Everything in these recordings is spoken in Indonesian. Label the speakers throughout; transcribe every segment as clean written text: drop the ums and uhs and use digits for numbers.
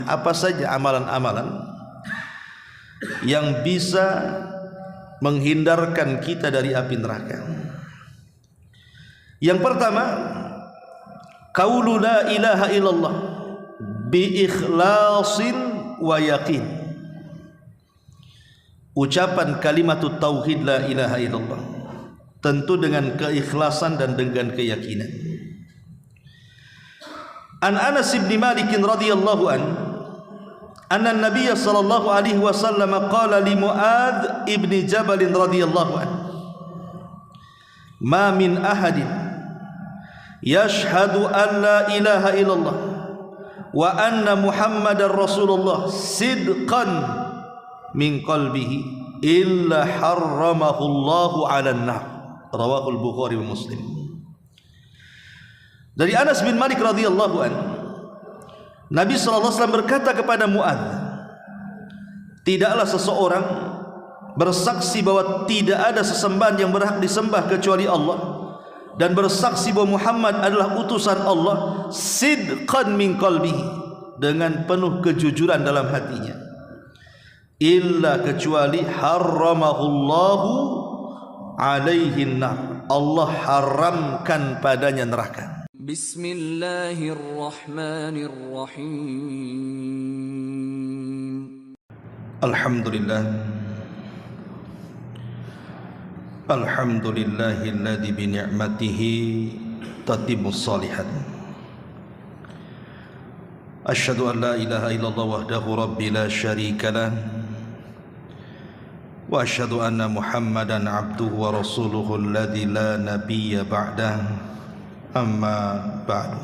Speaker 1: Apa saja amalan-amalan yang bisa menghindarkan kita dari api neraka? Yang pertama, qaulu la ilaha illallah bi ikhlasin wa yaqin. Ucapan kalimat tauhid la ilaha illallah tentu dengan keikhlasan dan dengan keyakinan. An Anas bin Malik radhiyallahu an anna Nabiy sallallahu alaihi wasallam qala li Muadz ibn Jabal radhiyallahu an ma min ahadin yashhadu an la ilaha illallah wa anna Muhammadar Rasulullah sidqan min qalbihi illa harramahu Allahu 'alan nar. Rawahul Bukhari wa Muslim. Dari Anas bin Malik radhiyallahu an, Nabi sallallahu alaihi wasallam berkata kepada Muadz, tidaklah seseorang bersaksi bahwa tidak ada sesembahan yang berhak disembah kecuali Allah dan bersaksi bahwa Muhammad adalah utusan Allah sidqan min qalbihi, dengan penuh kejujuran dalam hatinya, illa kecuali harramahullahu alaihi nar, Allah haramkan padanya neraka.
Speaker 2: Bismillahirrahmanirrahim.
Speaker 1: Alhamdulillah, alhamdulillahilladzi bi ni'matihi tatimmus shalihat. Asyhadu an la ilaha illallah wahdahu rabbi la syarika lah wa asyhadu anna Muhammadan abduhu wa rasuluhu alladzi la nabiyya ba'dah, amma ba'du.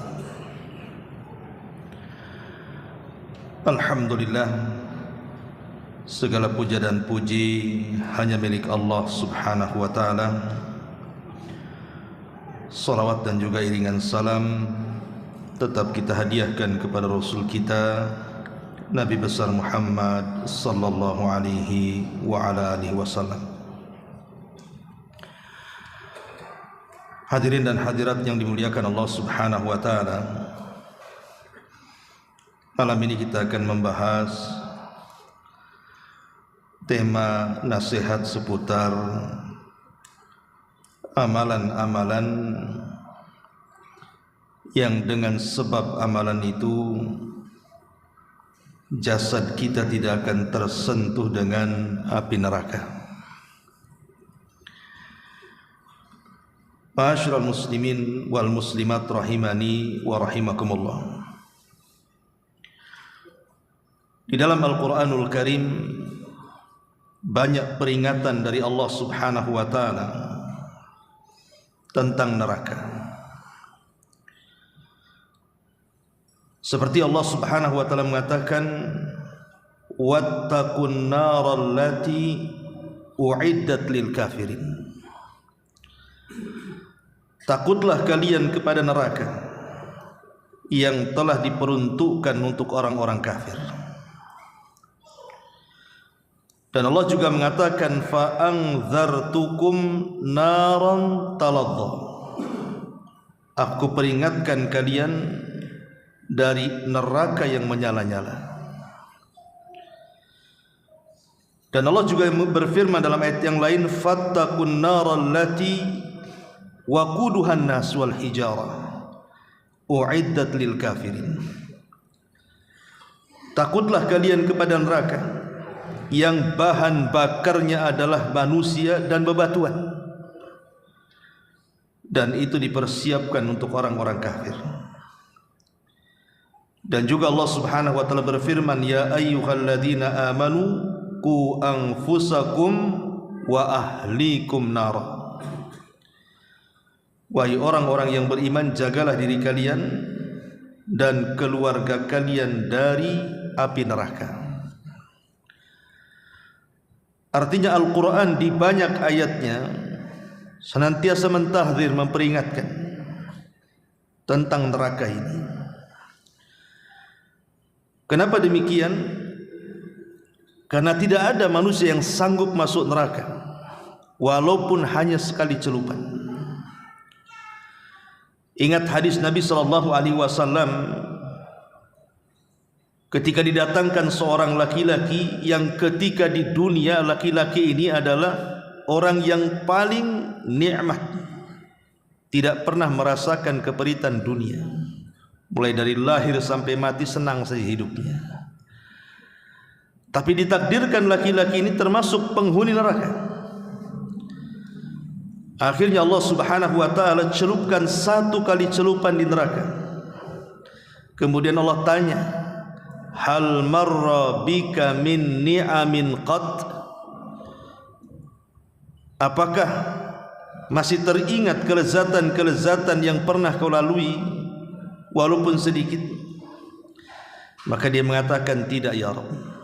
Speaker 1: Alhamdulillah, segala puja dan puji hanya milik Allah subhanahu wa ta'ala. Salawat dan juga iringan salam tetap kita hadiahkan kepada Rasul kita Nabi besar Muhammad sallallahu alaihi wa ala alihi wasallam. Hadirin dan hadirat yang dimuliakan Allah subhanahu wa ta'ala, malam ini kita akan membahas tema nasihat seputar amalan-amalan yang dengan sebab amalan itu jasad kita tidak akan tersentuh dengan api neraka. Ma'asyiral muslimin wal muslimat rahimani wa rahimakumullah. Di dalam Al-Qur'anul Karim banyak peringatan dari Allah subhanahu wa ta'ala tentang neraka. Seperti Allah subhanahu wa ta'ala mengatakan, wattaqun naral lati u'iddat lil kafirin. Takutlah kalian kepada neraka yang telah diperuntukkan untuk orang-orang kafir. Dan Allah juga mengatakan, fa'anzartukum naran taladha. Aku peringatkan kalian dari neraka yang menyala-nyala. Dan Allah juga berfirman dalam ayat yang lain, fattaqun naral lati waquduhan nas wal hijarah u'iddat lil kafirin. Takutlah kalian kepada neraka yang bahan bakarnya adalah manusia dan bebatuan, dan itu dipersiapkan untuk orang-orang kafir. Dan juga Allah subhanahu wa ta'ala berfirman, ya ayyuhalladzina amanu qu anfusakum wa ahlikum nara. Wahai orang-orang yang beriman, jagalah diri kalian dan keluarga kalian dari api neraka. Artinya Al-Quran di banyak ayatnya senantiasa mentahdzir, memperingatkan tentang neraka ini. Kenapa demikian? Karena tidak ada manusia yang sanggup masuk neraka walaupun hanya sekali celupan. Ingat hadis Nabi sallallahu alaihi wasallam ketika didatangkan seorang laki-laki yang ketika di dunia laki-laki ini adalah orang yang paling nikmat, tidak pernah merasakan keperitan dunia, mulai dari lahir sampai mati senang saja hidupnya. Tapi ditakdirkan laki-laki ini termasuk penghuni neraka. Akhirnya Allah Subhanahu wa taala celupkan satu kali celupan di neraka. Kemudian Allah tanya, hal marra bika min ni'amin qat? Apakah masih teringat kelezatan-kelezatan yang pernah kau lalui walaupun sedikit? Maka dia mengatakan, tidak ya Rabb.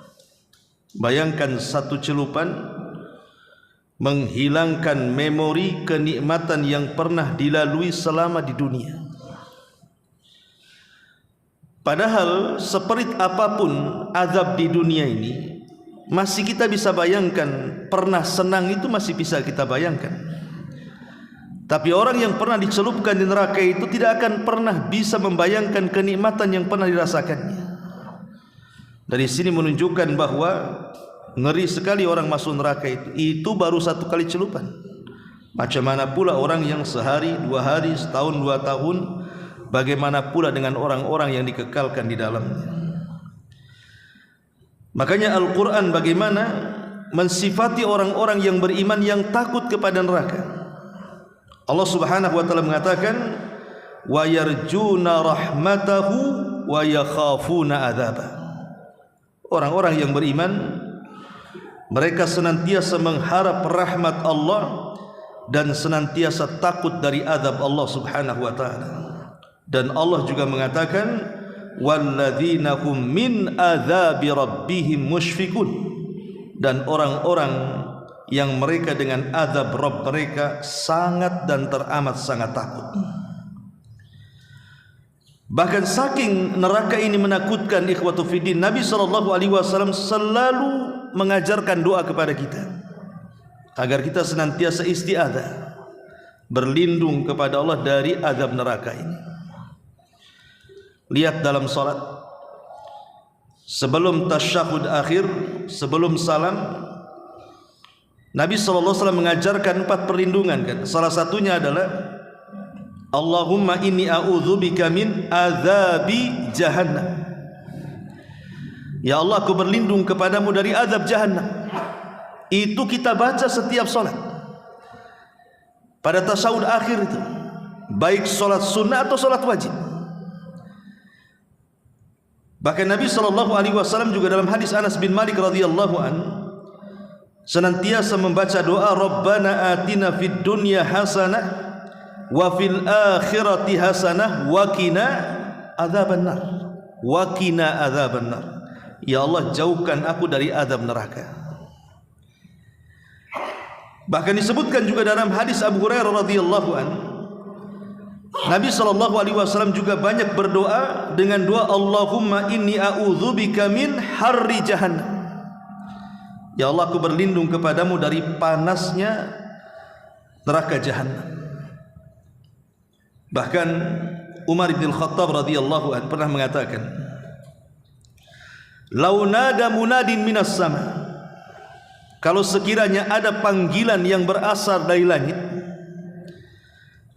Speaker 1: Bayangkan satu celupan menghilangkan memori kenikmatan yang pernah dilalui selama di dunia. Padahal seperit apapun azab di dunia ini, masih kita bisa bayangkan. Pernah senang itu masih bisa kita bayangkan. Tapi orang yang pernah dicelupkan di neraka itu tidak akan pernah bisa membayangkan kenikmatan yang pernah dirasakannya. Dari sini menunjukkan bahwa ngeri sekali orang masuk neraka itu baru satu kali celupan. Macam mana pula orang yang sehari, 2 hari, setahun, 2 tahun, bagaimana pula dengan orang-orang yang dikekalkan di dalamnya. Makanya Al-Quran bagaimana mensifati orang-orang yang beriman yang takut kepada neraka. Allah Subhanahu wa taala mengatakan, wa yarjuna rahmatahu wa yakhafuna adzabah. Orang-orang yang beriman, mereka senantiasa mengharap rahmat Allah dan senantiasa takut dari azab Allah Subhanahu wa taala. Dan Allah juga mengatakan, walladzina hum min adzabi rabbihim musyfiqun, dan orang-orang yang mereka dengan azab Rabb mereka sangat dan teramat sangat takut. Bahkan saking neraka ini menakutkan, ikhwatu fiddin, Nabi SAW selalu mengajarkan doa kepada kita agar kita senantiasa isti'adzah, berlindung kepada Allah dari azab neraka ini. Lihat dalam salat, sebelum tasyahud akhir, sebelum salam, Nabi SAW mengajarkan 4 perlindungan kan? Salah satunya adalah Allahumma inni a'udzubika min azabi jahannam. Ya Allah, aku berlindung kepadamu dari azab jahannam. Itu kita baca setiap salat pada tasyahud akhir itu, baik salat sunnah atau salat wajib. Bahkan Nabi SAW juga dalam hadis Anas bin Malik radhiyallahu an senantiasa membaca doa, Rabbana atina fid dunya hasanah wa fil akhirati hasanah wa qina adzabannar. Wa qina adzabannar. Ya Allah, jauhkan aku dari azab neraka. Bahkan disebutkan juga dalam hadis Abu Hurairah radhiyallahu an, Nabi SAW juga banyak berdoa dengan doa Allahumma inni a'udzubika min harri jahannam. Ya Allah, aku berlindung kepadamu dari panasnya neraka jahannam. Bahkan Umar bin Khattab radhiyallahu an pernah mengatakan, lau nada munadin minas sama, kalau sekiranya ada panggilan yang berasal dari langit,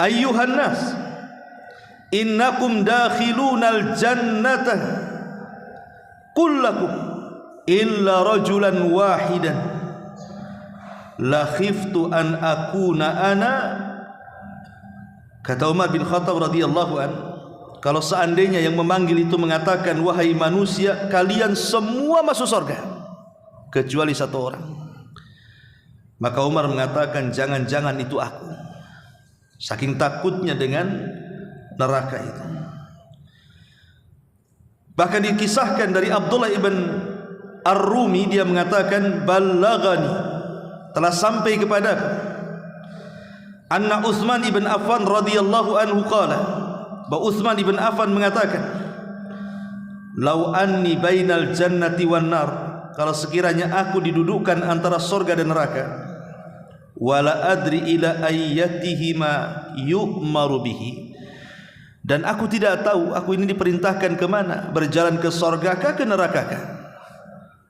Speaker 1: ayyuhan nas innakum dakhilunal jannata kullakum illa rajulan wahidan la khiftu an akuna ana. Kata Umar bin Khattab radhiyallahu an, kalau seandainya yang memanggil itu mengatakan, wahai manusia, kalian semua masuk surga kecuali 1 orang, maka Umar mengatakan, jangan-jangan itu aku. Saking takutnya dengan neraka itu. Bahkan dikisahkan dari Abdullah ibn Ar-Rumi, dia mengatakan, ballagani, telah sampai kepadaku, anna Utsman ibn Affan radhiyallahu anhu qala, bahwa Utsman ibn Affan mengatakan, lau anni bainal jannati wan nar, kalau sekiranya aku didudukkan antara surga dan neraka, wala adri ila ayyatihima yu'maru bihi, dan aku tidak tahu aku ini diperintahkan ke mana, berjalan ke surgakah ke nerakakah.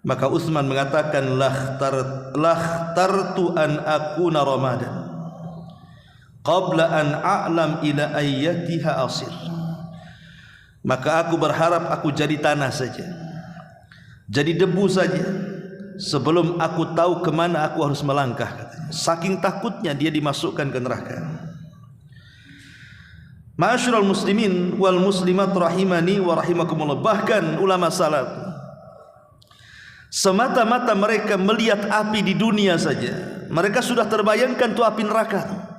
Speaker 1: Maka Utsman mengatakan lakhtartu an akuna ramadan qabla an a'lam ila ayyatiha asir. Maka aku berharap aku jadi tanah saja, jadi debu saja, sebelum aku tahu kemana aku harus melangkah, katanya. Saking takutnya dia dimasukkan ke neraka. Ma'asyiral muslimin wal muslimat rahimani wa rahimakumullah. Bahkan ulama salaf semata-mata mereka melihat api di dunia saja, mereka sudah terbayangkan tuh api neraka.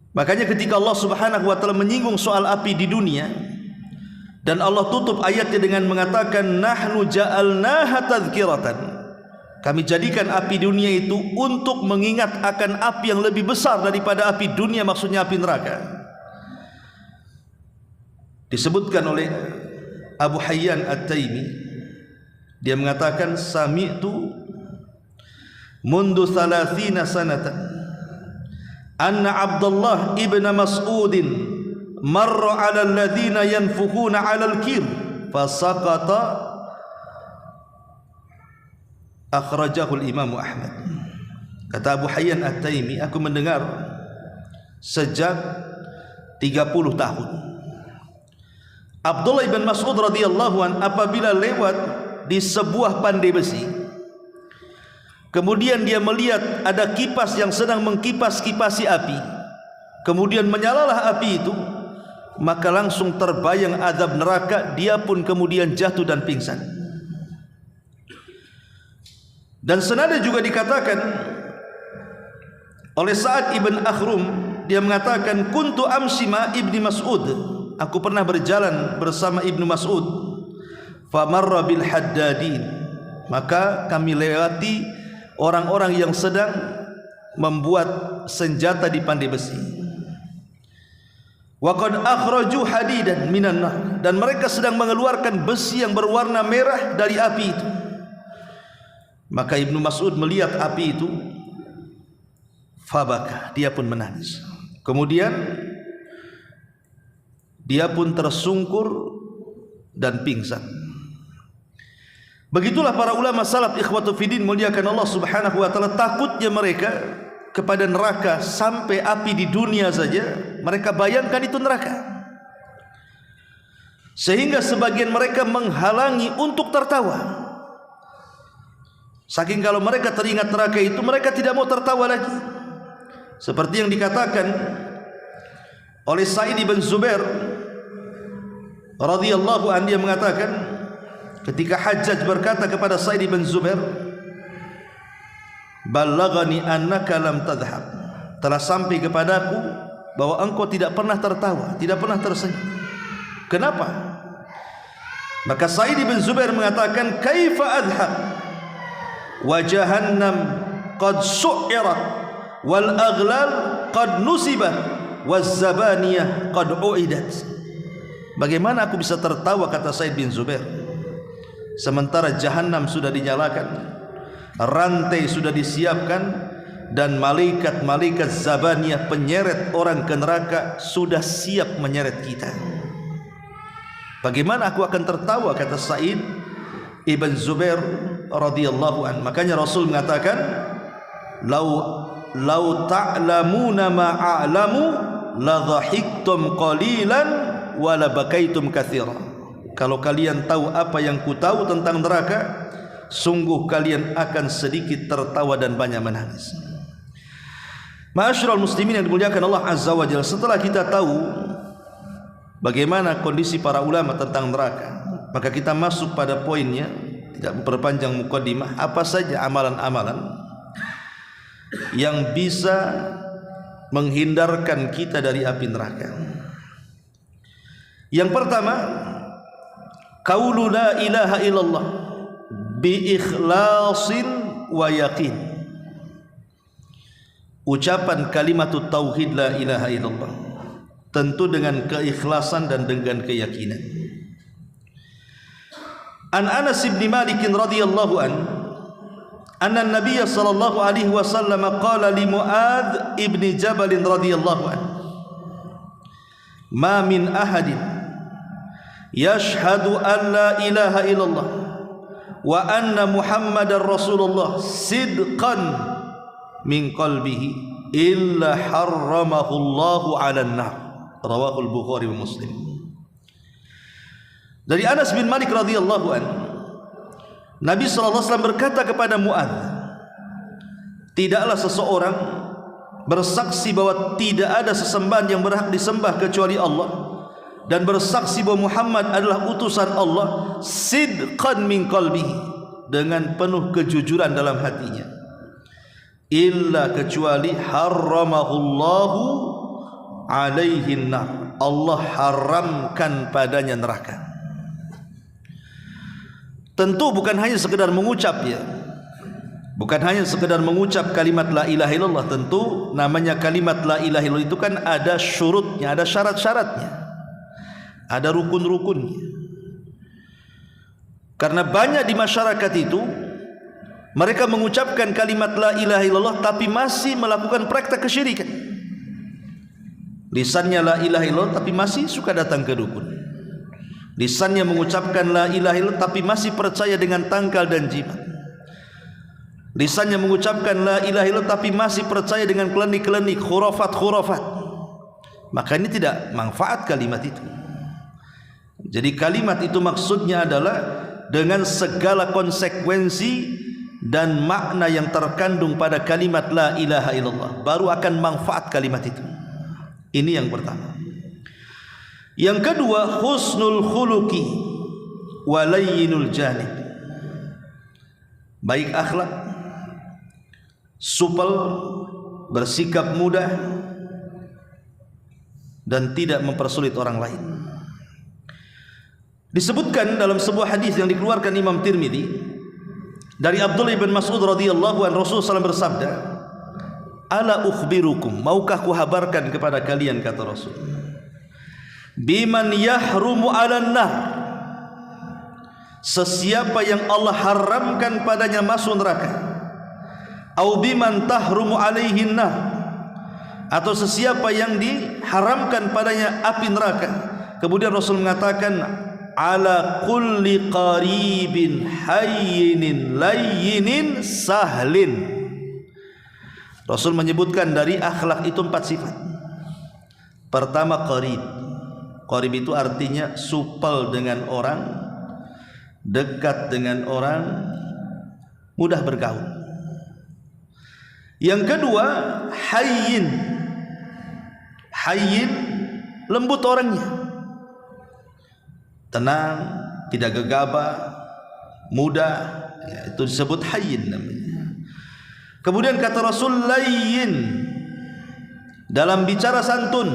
Speaker 1: Makanya ketika Allah Subhanahu wa taala menyinggung soal api di dunia, dan Allah tutup ayatnya dengan mengatakan nahnu ja'alnaha tadhkiratan, kami jadikan api dunia itu untuk mengingat akan api yang lebih besar daripada api dunia, maksudnya api neraka. Disebutkan oleh Abu Hayyan At-Taimi, dia mengatakan sami'tu mundu 30 sanatan anna Abdullah ibn Mas'udin marra 'ala alladhina yanfukhuna 'ala al-kir fasaqata. Akhrajahul Imam Ahmad. Kata Abu Hayyan At-Taimi, aku mendengar sejak 30 tahun Abdullah ibn Mas'ud radhiyallahu an apabila lewat di sebuah pandai besi, kemudian dia melihat ada kipas yang sedang mengkipas-kipasi api, kemudian menyalalah api itu, maka langsung terbayang azab neraka, dia pun kemudian jatuh dan pingsan. Dan senada juga dikatakan oleh Sa'ad ibn Akhrum, dia mengatakan kuntu amshi ma ibni Mas'ud, aku pernah berjalan bersama Ibnu Mas'ud, famarra bil haddadin, maka kami lewati orang-orang yang sedang membuat senjata di pandai besi. Wa qad akhraju hadidan minan nar, dan mereka sedang mengeluarkan besi yang berwarna merah dari api itu. Maka Ibnu Mas'ud melihat api itu, fabaka, dia pun menangis. Kemudian dia pun tersungkur dan pingsan. Begitulah para ulama salaf ikhwatu fiddin muliakan Allah Subhanahu wa taala, takutnya mereka kepada neraka sampai api di dunia saja mereka bayangkan itu neraka, sehingga sebagian mereka menghalangi untuk tertawa. Saking kalau mereka teringat neraka itu, mereka tidak mau tertawa lagi. Seperti yang dikatakan oleh Sa'id bin Zubair radhiyallahu anhu, dia mengatakan ketika Hajjaj berkata kepada Sa'id bin Zubair, "Ballaghani annaka lam tadhhab." Telah sampai kepadaku bahwa engkau tidak pernah tertawa, tidak pernah tersenyum. Kenapa? Maka Sa'id bin Zubair mengatakan, "Kaifa adhhab? Wa jahannam qad su'irat wal aghlal qad nusibat waz zabaniyah qad uidat." Bagaimana aku bisa tertawa, kata Sa'id bin Zubair, sementara jahannam sudah dinyalakan, rantai sudah disiapkan, dan malaikat-malaikat zabaniyah penyeret orang ke neraka sudah siap menyeret kita. Bagaimana aku akan tertawa, kata Sa'id ibn Zubair radhiyallahu anhu. Makanya Rasul mengatakan, lau ta'lamuna ma a'lamu la dhahiktum qalilan wa la bakaitum katsira. Kalau kalian tahu apa yang ku tahu tentang neraka, sungguh kalian akan sedikit tertawa dan banyak menangis. Ma'asyiral muslimin yang dimuliakan Allah Azza wa Jalla, setelah kita tahu bagaimana kondisi para ulama tentang neraka, maka kita masuk pada poinnya. Tidak memperpanjang mukadimah, apa saja amalan-amalan yang bisa menghindarkan kita dari api neraka. Yang pertama, qaulu la ilaha illallah bi ikhlasin wa yaqin. Ucapan kalimatut tauhid la ilaha illallah tentu dengan keikhlasan dan dengan keyakinan. An Anas bin Malik radhiyallahu an anna an-nabiy sallallahu alaihi wasallam qala li Muadz ibn Jabal radhiyallahu an, ma min ahadin yashhadu an la ilaha illallah wa anna muhammadar rasulullah sidqan min qalbihi illa harramahu Allahu 'alan nar. Rawahul Bukhari wa Muslim. Dari Anas bin Malik radhiyallahu anhu, Nabi sallallahu alaihi wasallam berkata kepada Muadz, tidaklah seseorang bersaksi bahwa tidak ada sesembahan yang berhak disembah kecuali Allah dan bersaksi bahwa Muhammad adalah utusan Allah sidqan min qalbihi, dengan penuh kejujuran dalam hatinya, illa kecuali harramahullahu alaihi nar, Allah haramkan padanya neraka. Tentu bukan hanya sekedar mengucap, ya, bukan hanya sekedar mengucap kalimat la ilaha illallah. Tentu namanya kalimat la ilaha illallah itu kan ada syurutnya, ada syarat-syaratnya, ada rukun-rukunnya. Karena banyak di masyarakat itu mereka mengucapkan kalimat la ilaha illallah tapi masih melakukan praktek kesyirikan. Lisannya la ilaha illallah tapi masih suka datang ke dukun. Lisannya mengucapkan la ilaha illallah tapi masih percaya dengan tangkal dan jimat. Lisannya mengucapkan la ilaha illallah tapi masih percaya dengan klinik-klinik, khurafat-khurafat. Maka ini tidak manfaat kalimat itu. Jadi kalimat itu maksudnya adalah dengan segala konsekuensi dan makna yang terkandung pada kalimat la ilaha illallah, baru akan manfaat kalimat itu. Ini yang pertama. Yang kedua, husnul khuluqi wa layyinul janib. Baik akhlak, supel, bersikap mudah, dan tidak mempersulit orang lain. Disebutkan dalam sebuah hadis yang dikeluarkan Imam Tirmidzi dari Abdullah bin Mas'ud radhiyallahu anhu, Rasulullah SAW bersabda, ala ukhbirukum, maukah kuhabarkan kepada kalian, kata Rasul, biman yahrumu 'alan nar, sesiapa yang Allah haramkan padanya masuk neraka, au biman tahrumu 'alaihin nar, atau sesiapa yang diharamkan padanya api neraka. Kemudian Rasul mengatakan, ala kulli qaribin hayyinin layyinin sahlin. Rasul menyebutkan dari akhlak itu 4 sifat. Pertama, qarib. Qarib itu artinya supel dengan orang, dekat dengan orang, mudah bergaul. Yang kedua, hayyin. Hayyin, lembut orangnya, tenang, tidak gegabah, mudah, ya, itu disebut hayyin namanya. Kemudian kata Rasul, layyin, dalam bicara santun,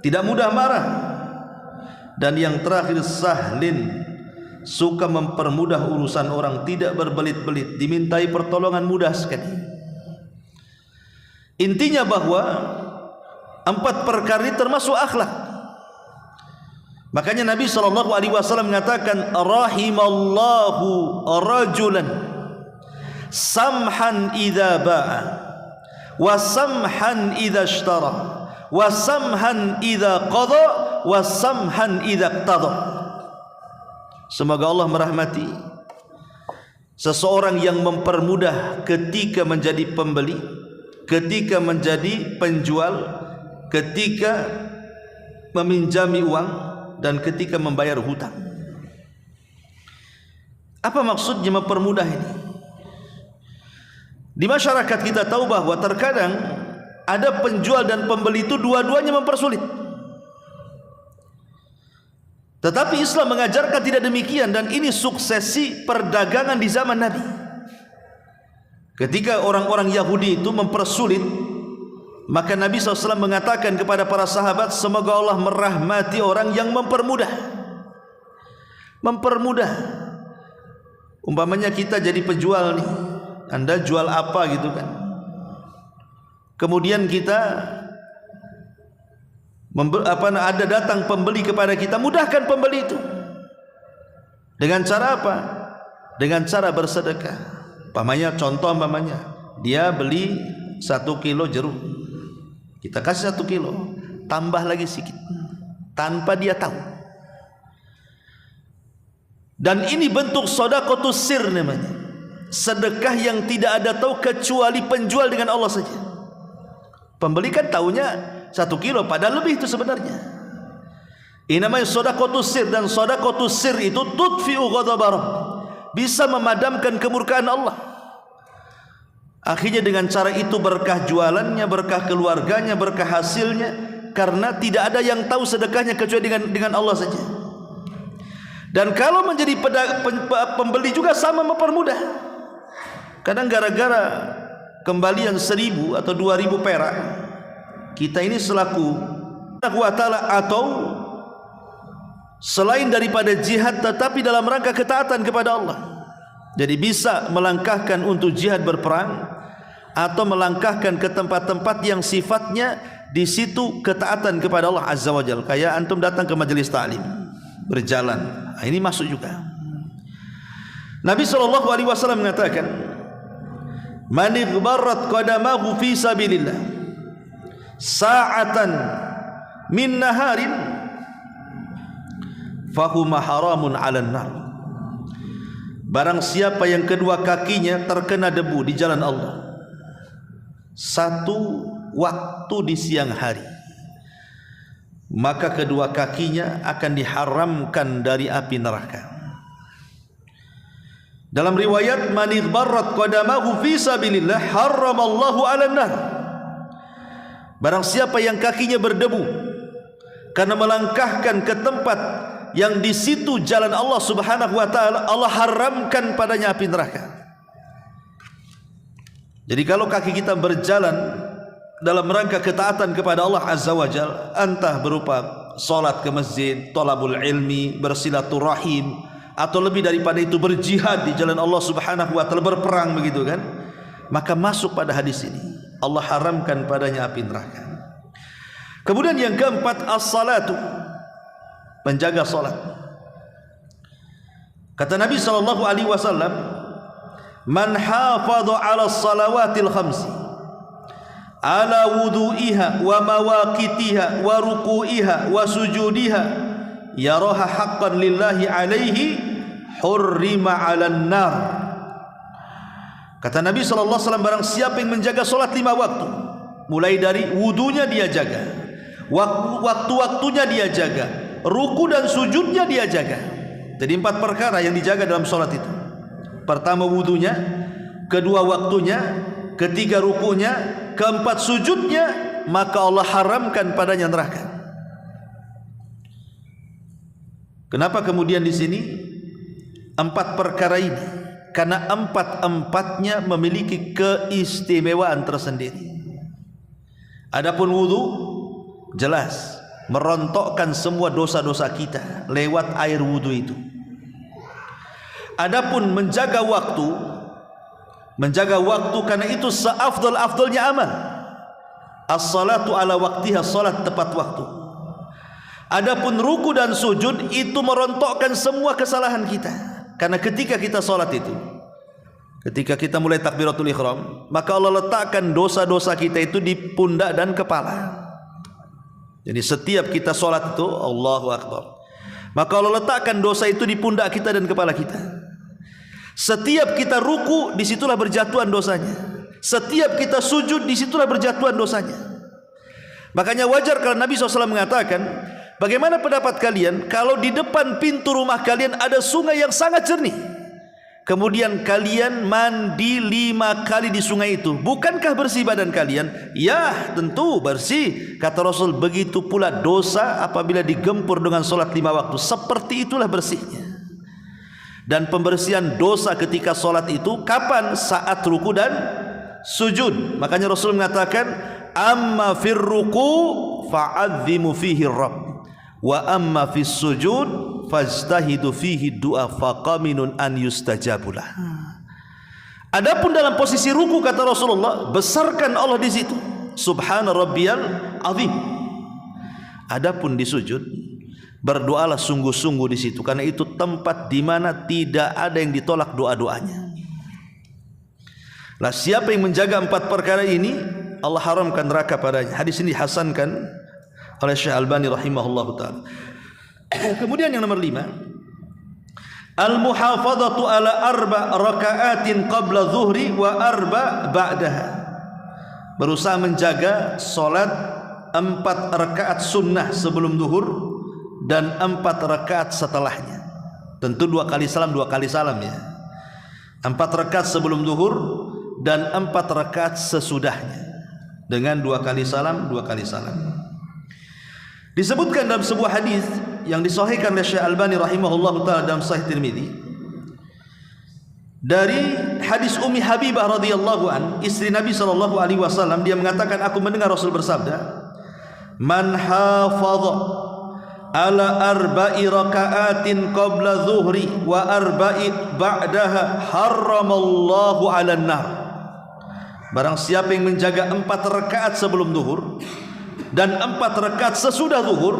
Speaker 1: tidak mudah marah. Dan yang terakhir, sahlin, suka mempermudah urusan orang, tidak berbelit-belit, dimintai pertolongan mudah sekali. Intinya bahwa 4 perkara ini termasuk akhlak. Makanya Nabi SAW mengatakan, rahimallahu rajulan samhan idza ba'a wa samhan idza ishtara wa samhan idza qada wa samhan idza iqtada. Semoga Allah merahmati seseorang yang mempermudah ketika menjadi pembeli, ketika menjadi penjual, ketika meminjami uang, dan ketika membayar hutang. Apa maksudnya mempermudah ini? Di masyarakat kita tahu bahwa terkadang ada penjual dan pembeli itu dua-duanya mempersulit. Tetapi Islam mengajarkan tidak demikian, dan ini suksesi perdagangan di zaman Nabi. Ketika orang-orang Yahudi itu mempersulit, maka Nabi SAW mengatakan kepada para sahabat, semoga Allah merahmati orang yang mempermudah. Mempermudah. Umpamanya kita jadi penjual nih, Anda jual apa gitu kan, kemudian kita ada datang pembeli kepada kita, mudahkan pembeli itu dengan cara apa? Dengan cara bersedekah. Contoh dia beli 1 kilo jeruk, kita kasih 1 kilo. tambah lagi sedikit tanpa dia tahu. Dan ini bentuk sedekahus sir namanya, sedekah yang tidak ada tahu kecuali penjual dengan Allah saja. Pembeli kan tahunya 1 kilo, padahal lebih itu sebenarnya. Ini namanya sedekahus sir, dan sedekahus sir itu tudfi'u ghadab Rabb, bisa memadamkan kemurkaan Allah. Akhirnya dengan cara itu berkah jualannya, berkah keluarganya, berkah hasilnya, karena tidak ada yang tahu sedekahnya kecuali dengan Allah saja. Dan kalau menjadi pembeli juga sama mempermudah. Kadang gara-gara kembalian 1.000 atau 2.000 perak, kita ini selaku wa ta'ala atau selain daripada jihad tetapi dalam rangka ketaatan kepada Allah, jadi bisa melangkahkan untuk jihad berperang atau melangkahkan ke tempat-tempat yang sifatnya di situ ketaatan kepada Allah Azza wa Jalla. Kayak antum datang ke majelis ta'lim, berjalan, nah, ini masuk juga. Nabi SAW mengatakan, man ighbarrat qadamahu fi sabilillah sa'atan min naharin fahuma haramun 'alan nar. Barang siapa yang kedua kakinya terkena debu di jalan Allah 1 waktu di siang hari, maka kedua kakinya akan diharamkan dari api neraka. Dalam riwayat, man ighbarrat qadamahu fi sabilillah harramallahu 'alan nar. Barang siapa yang kakinya berdebu karena melangkahkan ke tempat yang di situ jalan Allah Subhanahu wa taala, Allah haramkan padanya api neraka. Jadi kalau kaki kita berjalan dalam rangka ketaatan kepada Allah Azza wa Jalla, entah berupa salat ke masjid, thalabul ilmi, bersilaturahim, atau lebih daripada itu berjihad di jalan Allah Subhanahu wa taala, berperang begitu kan, maka masuk pada hadis ini, Allah haramkan padanya api neraka. Kemudian yang keempat, as-salatu, menjaga salat. Kata Nabi SAW, man hafadha 'ala salawatil khamsi ala wudu'iha wa mawaqitiha wa ruku'iha wa sujudiha yaraha haqqan lillahi alaihi hurrima 'alan nar. Kata Nabi SAW, barang siapa yang menjaga salat 5 waktu, mulai dari wudunya dia jaga, waktu-waktunya dia jaga, ruku dan sujudnya dia jaga. Jadi 4 perkara yang dijaga dalam salat itu. Pertama wudunya, kedua waktunya, ketiga rukunya, keempat sujudnya, maka Allah haramkan padanya neraka. Kenapa kemudian di sini 4 perkara ini? Karena 4-empatnya memiliki keistimewaan tersendiri. Adapun wudu jelas merontokkan semua dosa-dosa kita lewat air wudu itu. Adapun menjaga waktu karena itu seafdal-afdalnya amal. As-salatu ala waktiha, salat tepat waktu. Adapun ruku dan sujud itu merontokkan semua kesalahan kita. Karena ketika kita salat itu, ketika kita mulai takbiratul ihram, maka Allah letakkan dosa-dosa kita itu di pundak dan kepala. Jadi setiap kita sholat itu Allahu Akbar, maka Allah letakkan dosa itu di pundak kita dan kepala kita. Setiap kita ruku, disitulah berjatuhan dosanya. Setiap kita sujud, disitulah berjatuhan dosanya. Makanya wajar kalau Nabi SAW mengatakan, bagaimana pendapat kalian kalau di depan pintu rumah kalian ada sungai yang sangat jernih, kemudian kalian mandi 5 kali di sungai itu, bukankah bersih badan kalian? Ya, tentu bersih. Kata Rasul, begitu pula dosa apabila digempur dengan sholat 5 waktu, seperti itulah bersihnya. Dan pembersihan dosa ketika sholat itu kapan? Saat ruku dan sujud. Makanya Rasul mengatakan, amma fir ruku fa'adzimu fihi rabb, wa amma fis sujud fajtahidu fihi du'a faqaminun an yustajabulah. Adapun dalam posisi ruku, kata Rasulullah, besarkan Allah di situ, subhana rabbiyal azim. Adapun di sujud, berdoalah sungguh-sungguh di situ, karena itu tempat di mana tidak ada yang ditolak doa-doanya. Lah siapa yang menjaga 4 perkara ini, Allah haramkan neraka padanya. Hadis ini dihasankan oleh Syekh Albani rahimahullahu taala. Kemudian yang nomor 5, al-muhafadzatu ala 4 raka'atin qabla zuhri wa 4 ba'daha. Berusaha menjaga salat 4 rakaat sunnah sebelum zuhur dan 4 rakaat setelahnya. Tentu 2 kali salam ya. 4 rakaat sebelum zuhur dan 4 rakaat sesudahnya dengan 2 kali salam. Disebutkan dalam sebuah hadis yang disahihkan oleh Syekh Albani rahimahullahu taala dalam Sahih Tirmizi dari hadis Ummi Habibah radhiyallahu an, istri Nabi sallallahu alaihi wasallam, dia mengatakan, aku mendengar Rasul bersabda, man hafadha ala 4 raka'atin qabla zuhri wa 4 ba'daha harramallahu 'alan nar. Barang siapa yang menjaga 4 rakaat sebelum zuhur dan 4 rakaat sesudah zuhur,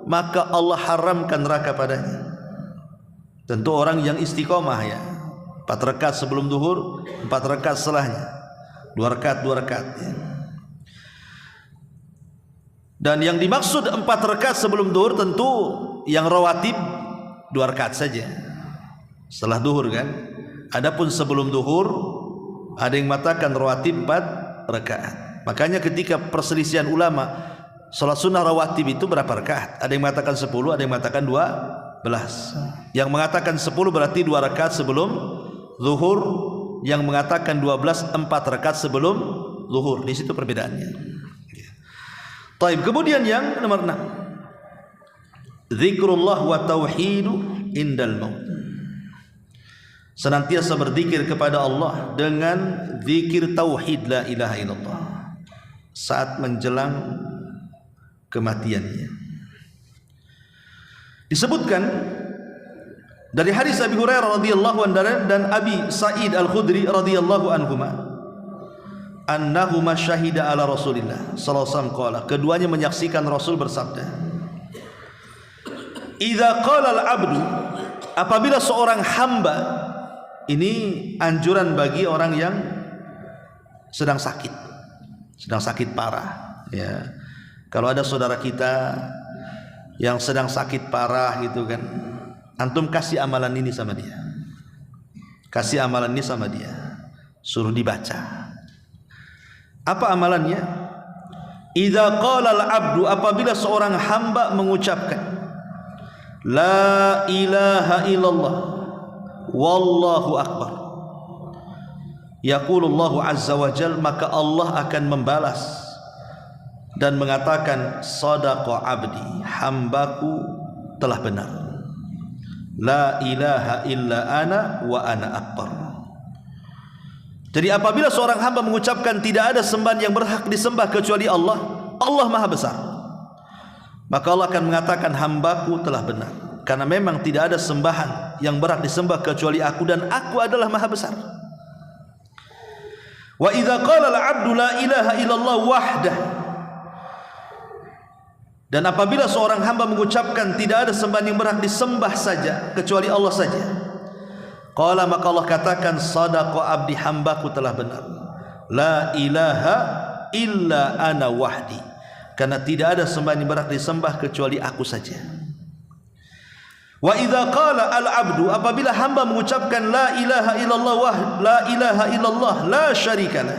Speaker 1: maka Allah haramkan neraka padanya. Tentu orang yang istiqomah ya. 4 rakaat sebelum zuhur, 4 rakaat setelahnya, 2 rakaat ya. Dan yang dimaksud 4 rakaat sebelum zuhur tentu yang rawatib 2 rakaat saja setelah zuhur kan. Adapun sebelum zuhur ada yang mengatakan rawatib 4 rakaat. Makanya ketika perselisihan ulama salat sunnah rawatib itu berapa rakaat? Ada yang mengatakan 10, ada yang mengatakan 12. Yang mengatakan 10 berarti 2 rakaat sebelum zuhur, yang mengatakan 12 4 rakaat sebelum zuhur. Di situ perbedaannya. Taib. Kemudian yang nomor 6, zikrullah wa tauhidu indal maut. Senantiasa berzikir kepada Allah dengan zikir tauhid la ilaha illallah saat menjelang kematiannya. Disebutkan dari hadis Abi Hurairah radhiyallahu anhu dan Abi Sa'id Al-Khudri radhiyallahu anhuma, annahuma syahida ala Rasulillah sallallahu alaihi wasallam qala, keduanya menyaksikan Rasul bersabda, idza qala al-'abdu, apabila seorang hamba, ini anjuran bagi orang yang sedang sakit parah ya. Kalau ada saudara kita yang sedang sakit parah gitu kan, antum kasih amalan ini sama dia, suruh dibaca. Apa amalannya? Idza qala al-'abdu, apabila seorang hamba mengucapkan la ilaha illallah wallahu akbar, yaqulullahu azza wa jal, maka Allah akan membalas dan mengatakan, sadaqa abdi, hambaku telah benar, la ilaha illa ana wa ana akbar. Jadi apabila seorang hamba mengucapkan tidak ada sembahan yang berhak disembah kecuali Allah, Allah maha besar, maka Allah akan mengatakan, hambaku telah benar, karena memang tidak ada sembahan yang berhak disembah kecuali aku, dan aku adalah maha besar. Wa idza qala al-'abdu la ilaha illallah wahdah, dan apabila seorang hamba mengucapkan tidak ada sembahan yang berhak disembah saja kecuali Allah saja, qala, maka Allah katakan, sadaqa abdi, hambaku telah benar, la ilaha illa ana wahdi, karena tidak ada sembahan yang berhak disembah kecuali aku saja. Wa idza qala al-'abdu, apabila hamba mengucapkan la ilaha illallah la ilaha illallah la syarikalah,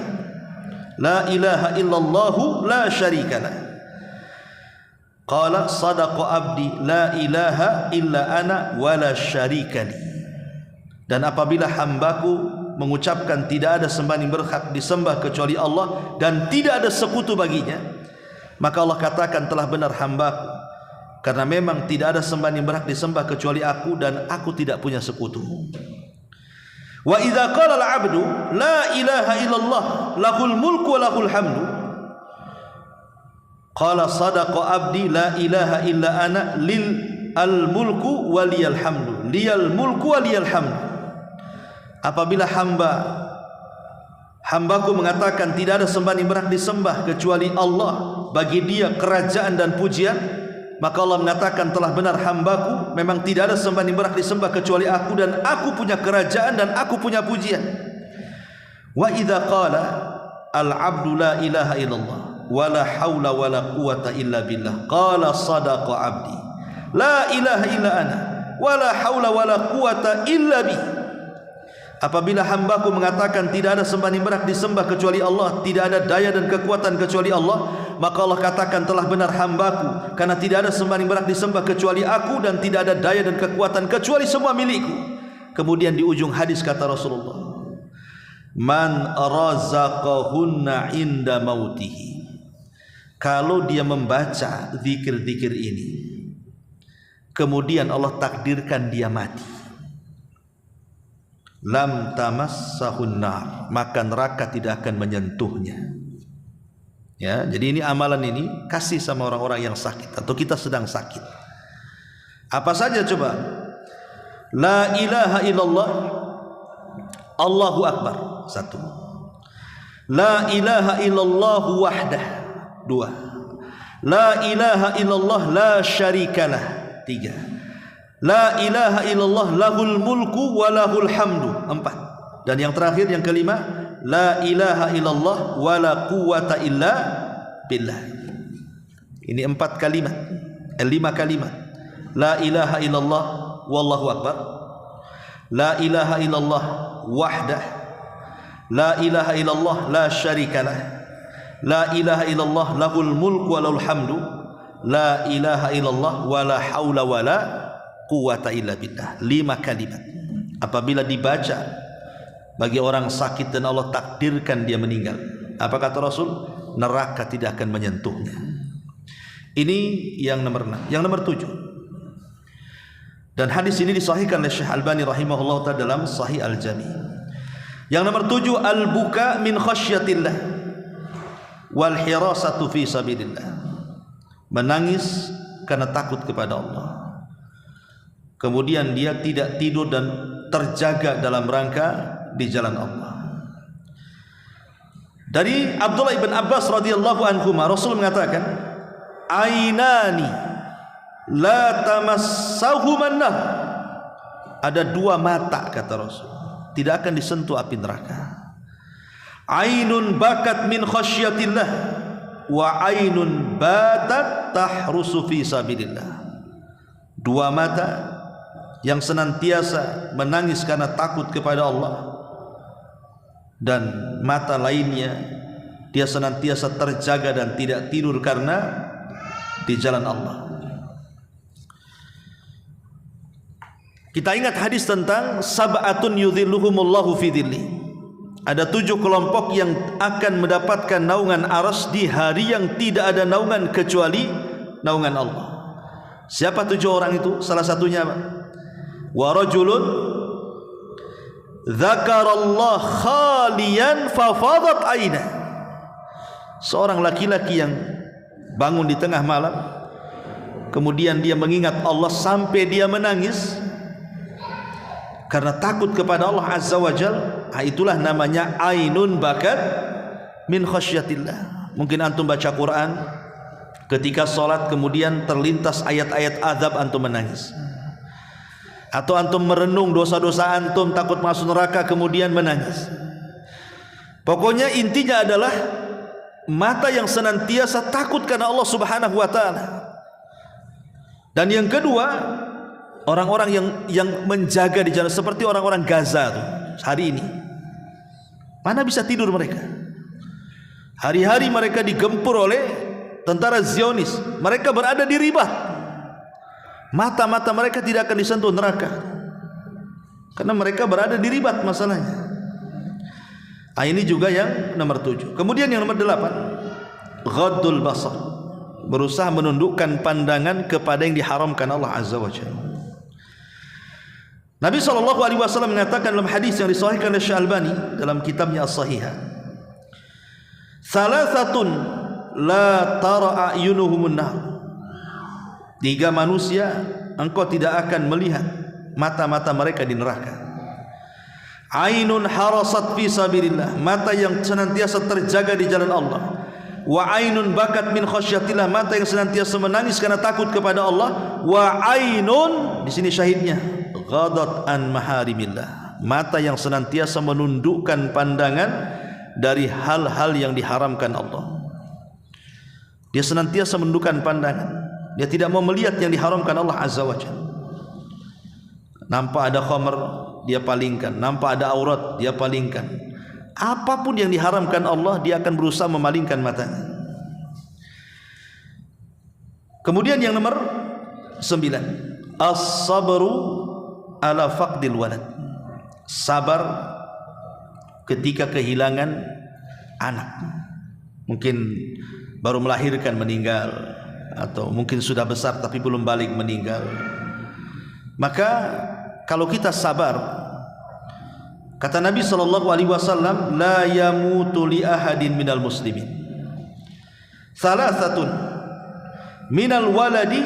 Speaker 1: la ilaha illallah la syarikalah, qala sadaqa abdi la ilaha illa ana wa la syarikali. Dan apabila hambaku mengucapkan tidak ada sembahan yang berhak disembah kecuali Allah dan tidak ada sekutu baginya, maka Allah katakan, telah benar hambaku, karena memang tidak ada sembahan yang berhak disembah kecuali aku, dan aku tidak punya sekutu. Wa idza qala al-'abdu la ilaha illallah lahul mulku wa lahul hamdu, qala sadaqa abdi la ilaha illa ana lil al-mulku wa liyal hamdu, liyal mulku wa liyal hamdu. Apabila hambaku mengatakan tidak ada sembahan yang berhak disembah kecuali Allah, bagi dia kerajaan dan pujian, maka Allah mengatakan, telah benar hambaku, memang tidak ada sembahan yang berhak disembah kecuali aku, dan aku punya kerajaan dan aku punya pujian. Wa idza qala al-'abdu la ilaha illallah wala haula wala quwata illa billah. Qala sadaqa abdi la ilaha illa ana wala haula wala quwata illa bi. Apabila hambaku mengatakan tidak ada sembahan yang berhak disembah kecuali Allah, tidak ada daya dan kekuatan kecuali Allah, maka Allah katakan telah benar hambaku, karena tidak ada sembahan yang berhak disembah kecuali aku, dan tidak ada daya dan kekuatan kecuali semua milikku. Kemudian di ujung hadis kata Rasulullah, man razaqahunna inda mautihi. Kalau dia membaca zikir-zikir ini, kemudian Allah takdirkan dia mati, lam tamassahun nar, maka neraka tidak akan menyentuhnya. Ya, jadi ini amalan ini kasih sama orang-orang yang sakit atau kita sedang sakit. Apa saja coba? La ilaha illallah, Allahu akbar, 1. La ilaha illallah wahdah, 2. La ilaha illallah la syarikalah, 3. La ilaha illallah lahul mulku wa lahul hamdu, 4. Dan yang terakhir, yang kelima, la ilaha illallah wa la quwata illa billah. Ini 4 kalimat, 5 kalimat. La ilaha illallah wallahu akbar, la ilaha illallah wahdah, la ilaha illallah la syarikalah, la ilaha illallah lahul mulku wa lahul hamdu, la ilaha illallah wa la haula wa la quwata illa billah. 5 kalimat apabila dibaca bagi orang sakit dan Allah takdirkan dia meninggal, apa kata Rasul? Neraka tidak akan menyentuhnya. Ini yang nomor 6. Yang nomor 7, dan hadis ini disahihkan oleh Syekh Albani rahimahullah ta'ala dalam Sahih Al-Jami. Yang nomor 7, al-buka min khasyatillah wal hirasatu fi sabilillah. Menangis karena takut kepada Allah, kemudian dia tidak tidur dan terjaga dalam rangka di jalan Allah. Dari Abdullah ibn Abbas radhiyallahu anhu, Rasul mengatakan, ainani la tamassahuman nar. Ada 2 mata, kata Rasul, tidak akan disentuh api neraka. Ainun bakat min khasyatillah wa ainun batat tahrusu fi sabilillah. 2 mata yang senantiasa menangis karena takut kepada Allah, dan mata lainnya dia senantiasa terjaga dan tidak tidur karena di jalan Allah. Kita ingat hadis tentang sab'atun yudhilluhumullahu fi dhilli. Ada 7 kelompok yang akan mendapatkan naungan arsy di hari yang tidak ada naungan kecuali naungan Allah. Siapa 7 orang itu? Salah satunya apa? Wa rajulun dzakarallah khaliyan fafadat aina. Seorang laki-laki yang bangun di tengah malam, kemudian dia mengingat Allah sampai dia menangis karena takut kepada Allah Azza wa Jal. Itulah namanya ainun bakat min khasyatillah. Mungkin antum baca Quran ketika sholat, kemudian terlintas ayat-ayat azab, antum menangis. Atau antum merenung dosa-dosa antum, takut masuk neraka, kemudian menangis. Pokoknya intinya adalah mata yang senantiasa takut karena Allah Subhanahu wa ta'ala. Dan yang kedua, orang-orang yang menjaga di jalan, seperti orang-orang Gaza tuh, hari ini mana bisa tidur mereka? Hari-hari mereka digempur oleh tentara Zionis, mereka berada di ribat. Mata-mata mereka tidak akan disentuh neraka karena mereka berada di ribat masalahnya. Ini juga yang nomor 7. Kemudian yang nomor 8, ghaddul basar, berusaha menundukkan pandangan kepada yang diharamkan Allah Azza wa Jalla. Nabi SAW mengatakan dalam hadis yang disahihkan oleh Syekh Albani dalam kitabnya As-Sahihah, salasatun la tara a'yunuhumun nar. 3 manusia engkau tidak akan melihat mata-mata mereka di neraka. Ainun harasat fi sabilillah, mata yang senantiasa terjaga di jalan Allah. Wa ainun bakat min khasyatillah, mata yang senantiasa menangis karena takut kepada Allah. Wa ainun, di sini syahidnya, ghadat an maharimillah, mata yang senantiasa menundukkan pandangan dari hal-hal yang diharamkan Allah. Dia senantiasa menundukkan pandangan. Dia tidak mau melihat yang diharamkan Allah Azza wa Jalla. Nampak ada khamr, dia palingkan. Nampak ada aurat, dia palingkan. Apapun yang diharamkan Allah, dia akan berusaha memalingkan matanya. Kemudian yang nomor 9, as-sabru ala faqdil walad. Sabar ketika kehilangan anak. Mungkin baru melahirkan meninggal, atau mungkin sudah besar tapi belum balik meninggal. Maka kalau kita sabar, kata Nabi SAW, la yamutu li ahadin minal muslimin thalathatun minal waladi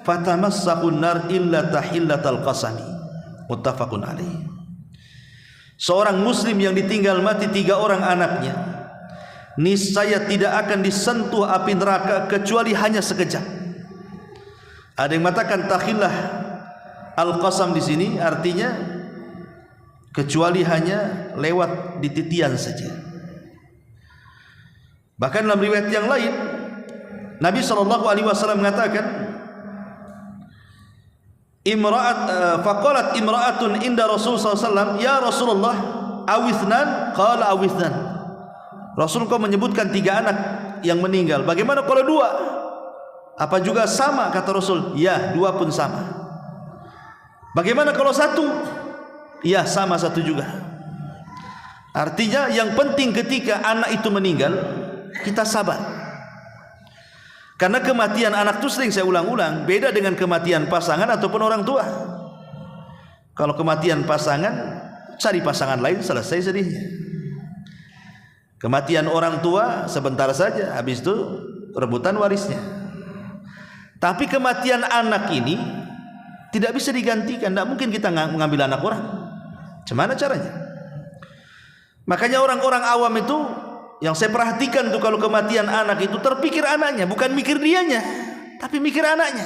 Speaker 1: fatamassakun nar illa tahillatal qasami, muttafaqun alaih. Seorang muslim yang ditinggal mati 3 orang anaknya, niscaya tidak akan disentuh api neraka kecuali hanya sekejap. Ada yang mengatakan takhillah al-qasam di sini artinya kecuali hanya lewat di titian saja. Bahkan dalam riwayat yang lain Nabi SAW mengatakan, faqalat imra'atun inda Rasul SAW, ya Rasulullah awithnan, qala awithnan. Rasul kau menyebutkan 3 anak yang meninggal, bagaimana kalau 2? Apa juga sama? Kata Rasul, ya 2 pun sama. Bagaimana kalau 1? Ya sama 1 juga. Artinya yang penting ketika anak itu meninggal, kita sabar. Karena kematian anak itu sering saya ulang-ulang, beda dengan kematian pasangan ataupun orang tua. Kalau kematian pasangan, cari pasangan lain, selesai sedihnya. Kematian orang tua sebentar saja, habis itu rebutan warisnya. Tapi kematian anak ini tidak bisa digantikan. Tidak mungkin kita mengambil anak orang. Gimana caranya? Makanya orang-orang awam itu, yang saya perhatikan tuh, kalau kematian anak itu terpikir anaknya, bukan mikir dianya, tapi mikir anaknya.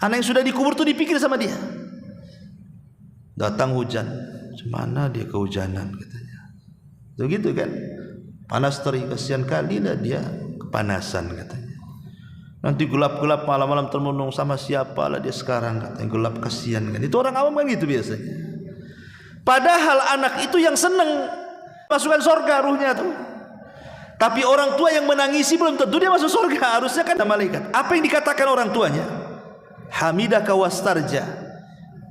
Speaker 1: Anak yang sudah dikubur tuh dipikir sama dia. Datang hujan, gimana dia kehujanan katanya. Tuh gitu kan. Panas terik, kasihan kali lah dia kepanasan katanya. Nanti gelap-gelap malam-malam termenung, sama siapa lah dia sekarang katanya, gelap kasihan kan. Itu orang awam kan gitu biasanya. Padahal anak itu yang seneng masukkan surga ruhnya tuh. Tapi orang tua yang menangisi belum tentu dia masuk surga. Harusnya kan malaikat. Apa yang dikatakan orang tuanya? Hamidaka wastarja.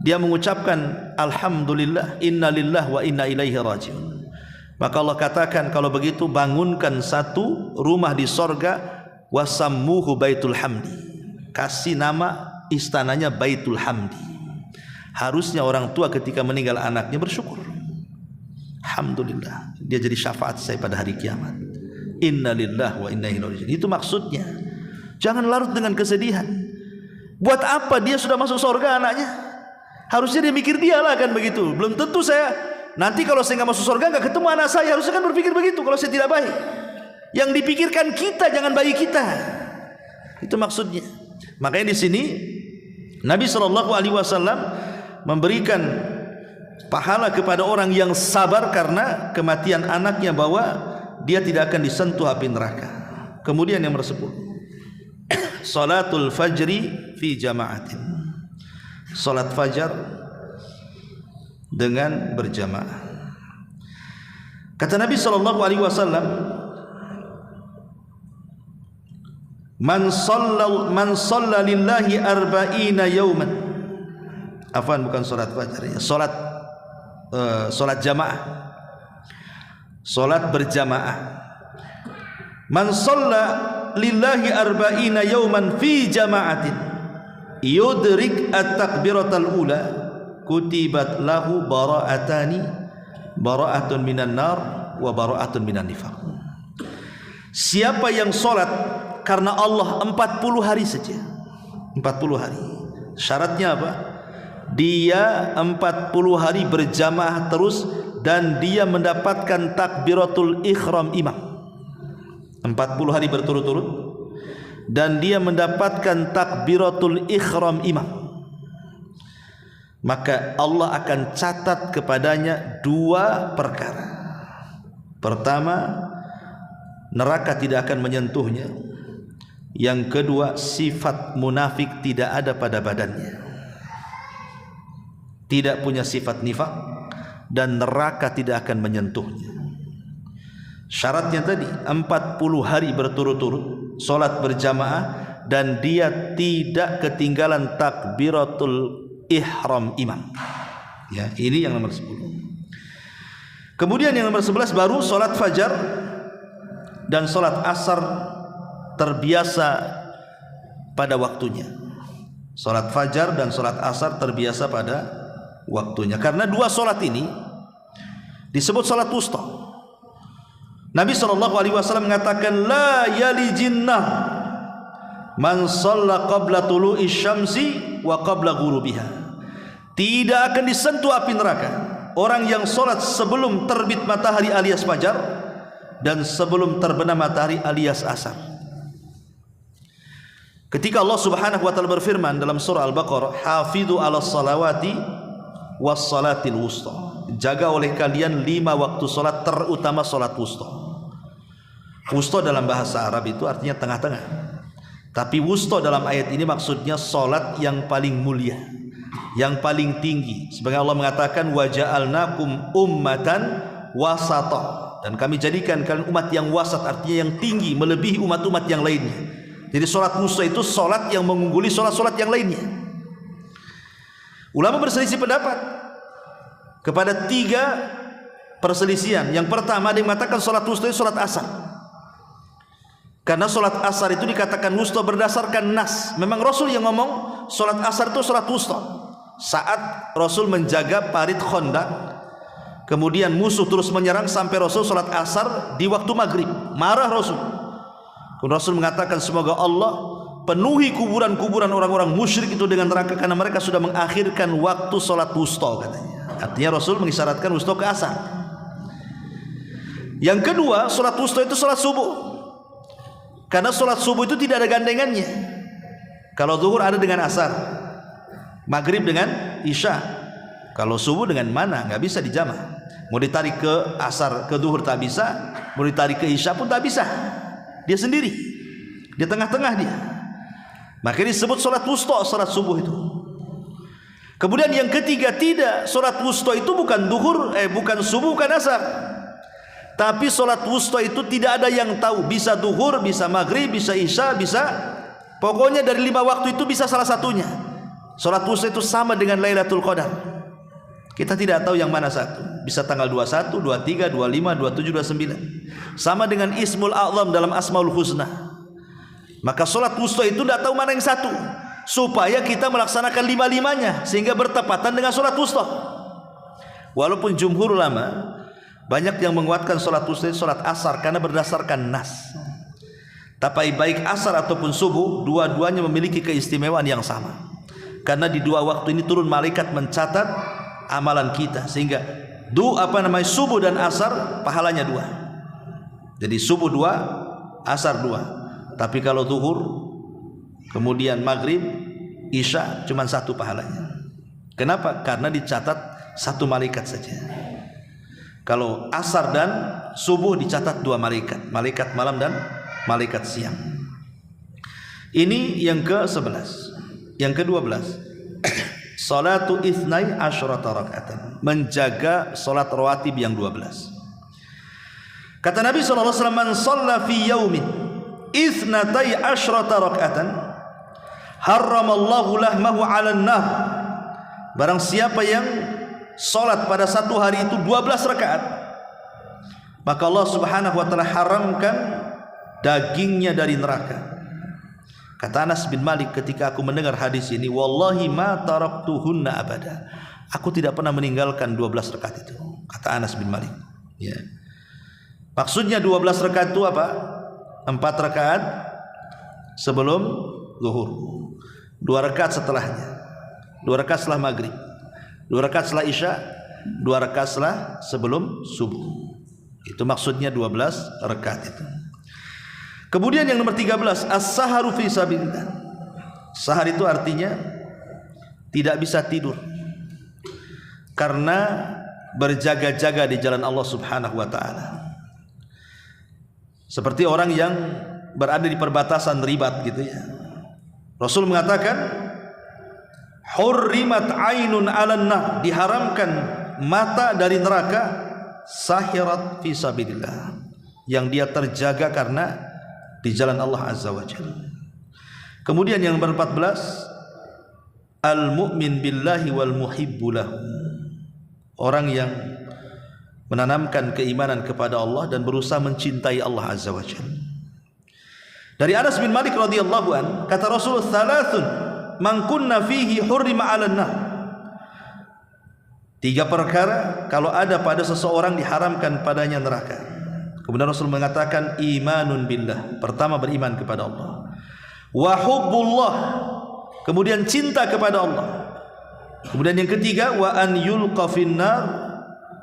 Speaker 1: Dia mengucapkan alhamdulillah, innalillah wa inna ilaihi rajiun. Maka Allah katakan, kalau begitu bangunkan 1 rumah di surga, wasammuhu baitul hamdi. Kasih nama istananya baitul hamdi. Harusnya orang tua ketika meninggal anaknya bersyukur. Alhamdulillah, dia jadi syafaat saya pada hari kiamat. Innalillah wa inna ilaihi rajiun. Itu maksudnya. Jangan larut dengan kesedihan. Buat apa dia sudah masuk surga anaknya? Harusnya dia mikir dialah kan begitu. Belum tentu saya nanti kalau saya nggak masuk surga nggak ketemu anak saya. Harusnya kan berpikir begitu kalau saya tidak baik. Yang dipikirkan kita, jangan bayi kita. Itu maksudnya. Makanya di sini Nabi SAW memberikan pahala kepada orang yang sabar karena kematian anaknya, bahwa dia tidak akan disentuh api neraka. Kemudian yang nomor 10, salatul fajri fi jama'atin. Salat fajar dengan berjamaah. Kata Nabi SAW, Man shalla lillahi arba'ina yawman. Afwan, bukan salat fajar ya. Salat jamaah. Salat berjamaah. Man shalla lillahi arba'ina yawman fi jama'atin yudrik at-takbiratal ula kutibat lahu bara'atani, bara'atun minan nar wa bara'atun minan nifaq. Siapa yang salat karena Allah 40 hari saja, 40 hari. Syaratnya apa? Dia 40 hari berjamaah terus, dan dia mendapatkan takbiratul ihram imam 40 hari berturut-turut, dan dia mendapatkan takbiratul ihram imam. Maka Allah akan catat kepadanya 2 perkara. Pertama, neraka tidak akan menyentuhnya. Yang kedua, sifat munafik tidak ada pada badannya, tidak punya sifat nifak, dan neraka tidak akan menyentuhnya. Syaratnya tadi 40 hari berturut-turut solat berjamaah, dan dia tidak ketinggalan takbiratul ihram imam. Ya, ini yang nomor 10. Kemudian yang nomor 11 baru solat fajar dan solat asar terbiasa pada waktunya. Solat fajar dan solat asar terbiasa pada waktunya. Karena dua solat ini disebut solat wusta. Nabi SAW mengatakan, la yalijinnah man shalla qabla tulu'i syamsi wa qabla ghurubiha. Tidak akan disentuh api neraka orang yang solat sebelum terbit matahari alias fajar dan sebelum terbenam matahari alias asar. Ketika Allah Subhanahu wa taala berfirman dalam surah Al-Baqarah, hafidhu 'alas salawati was salatil wusta. Jaga oleh kalian 5 waktu salat, terutama salat wusta. Wusta dalam bahasa Arab itu artinya tengah-tengah. Tapi wusta dalam ayat ini maksudnya salat yang paling mulia, yang paling tinggi. Sebagai Allah mengatakan, wa ja'alnakum ummatan wasata, dan kami jadikan kalian umat yang wasat, artinya yang tinggi melebihi umat-umat yang lainnya. Jadi salat wusta itu salat yang mengungguli salat-salat yang lainnya. Ulama berselisih pendapat kepada 3 perselisihan. Yang pertama, ada yang mengatakan salat wusta itu salat asar, karena salat asar itu dikatakan wusta berdasarkan nas. Memang Rasul yang ngomong salat asar itu salat wusta. Saat Rasul menjaga parit Khandaq, kemudian musuh terus menyerang sampai Rasul salat asar di waktu maghrib. Marah Rasul. Rasul mengatakan, semoga Allah penuhi kuburan-kuburan orang-orang musyrik itu dengan neraka, karena mereka sudah mengakhirkan waktu salat wusta, katanya. Artinya Rasul mengisyaratkan wusta ke asar. Yang kedua, salat wusta itu salat subuh. Karena salat subuh itu tidak ada gandengannya. Kalau zuhur ada dengan asar, maghrib dengan isya. Kalau subuh dengan mana? Nggak bisa dijamah. Mau ditarik ke asar, ke zuhur tak bisa. Mau ditarik ke isya pun tak bisa. Dia sendiri, di tengah-tengah dia. Makanya disebut salat wusta, salat subuh itu. Kemudian yang ketiga, tidak, salat wusta itu bukan zuhur, bukan subuh, bukan asar. Tapi salat wusta itu tidak ada yang tahu, bisa zuhur, bisa maghrib, bisa isya, bisa, pokoknya dari 5 waktu itu bisa salah satunya. Salat wusta itu sama dengan Lailatul Qadar. Kita tidak tahu yang mana satu. Bisa tanggal 21, 23, 25, 27, 29. Sama dengan Ismul A'zam dalam Asmaul Husna. Maka salat wusta itu tidak tahu mana yang satu, supaya kita melaksanakan 5-5-nya sehingga bertepatan dengan salat wusta. Walaupun jumhur ulama banyak yang menguatkan salat wusta itu salat asar karena berdasarkan nas. Tapi baik asar ataupun subuh, dua-duanya memiliki keistimewaan yang sama. Karena di 2 waktu ini turun malaikat mencatat amalan kita, sehingga subuh dan asar pahalanya 2. Jadi subuh 2, asar 2. Tapi kalau zuhur, kemudian maghrib, isya cuma 1 pahalanya. Kenapa? Karena dicatat 1 malaikat saja. Kalau asar dan subuh dicatat 2 malaikat, malaikat malam dan malaikat siang. Ini yang ke-11. Yang ke-12, salatu ithnai asyrata raka'atan, menjaga salat rawatib yang 12. Kata Nabi SAW, man shalla fi yaumin ithnatai asyrata raka'atan harramallahu lahmahu 'alan nar. Barang siapa yang salat pada 1 hari itu 12 rakaat, maka Allah Subhanahu wa taala haramkan dagingnya dari neraka. Kata Anas bin Malik ketika aku mendengar hadis ini, wallahi ma taraktuhunna abada. Aku tidak pernah meninggalkan 12 rakaat itu. Kata Anas bin Malik. Ya. Maksudnya 12 rakaat itu apa? 4 rakaat sebelum zuhur, 2 rakaat setelahnya, 2 rakaat setelah maghrib, 2 rakaat setelah isya, 2 rakaat setelah sebelum subuh. Itu maksudnya 12 rakaat itu. Kemudian yang nomor 13, as-saharu fi sabilillah. Sahar itu artinya tidak bisa tidur karena berjaga-jaga di jalan Allah Subhanahu wa taala. Seperti orang yang berada di perbatasan ribat gitu ya. Rasul mengatakan hurrimat ainun 'alan nar, diharamkan mata dari neraka, sahirat fi sabilillah, yang dia terjaga karena di jalan Allah Azza wa Jalla. Kemudian yang nomor 14, al-mu'min billahi wal muhibbu lahu, orang yang menanamkan keimanan kepada Allah dan berusaha mencintai Allah Azza wa Jalla. Dari Anas bin Malik radhiyallahu an, kata Rasul, "Thalathun man kunna fihi hurrima 'alan nar." 3 perkara kalau ada pada seseorang diharamkan padanya neraka. Kemudian Rasul mengatakan imanun billah, pertama beriman kepada Allah, wa hubbullah, kemudian cinta kepada Allah, kemudian yang ketiga wa an yulqa finnar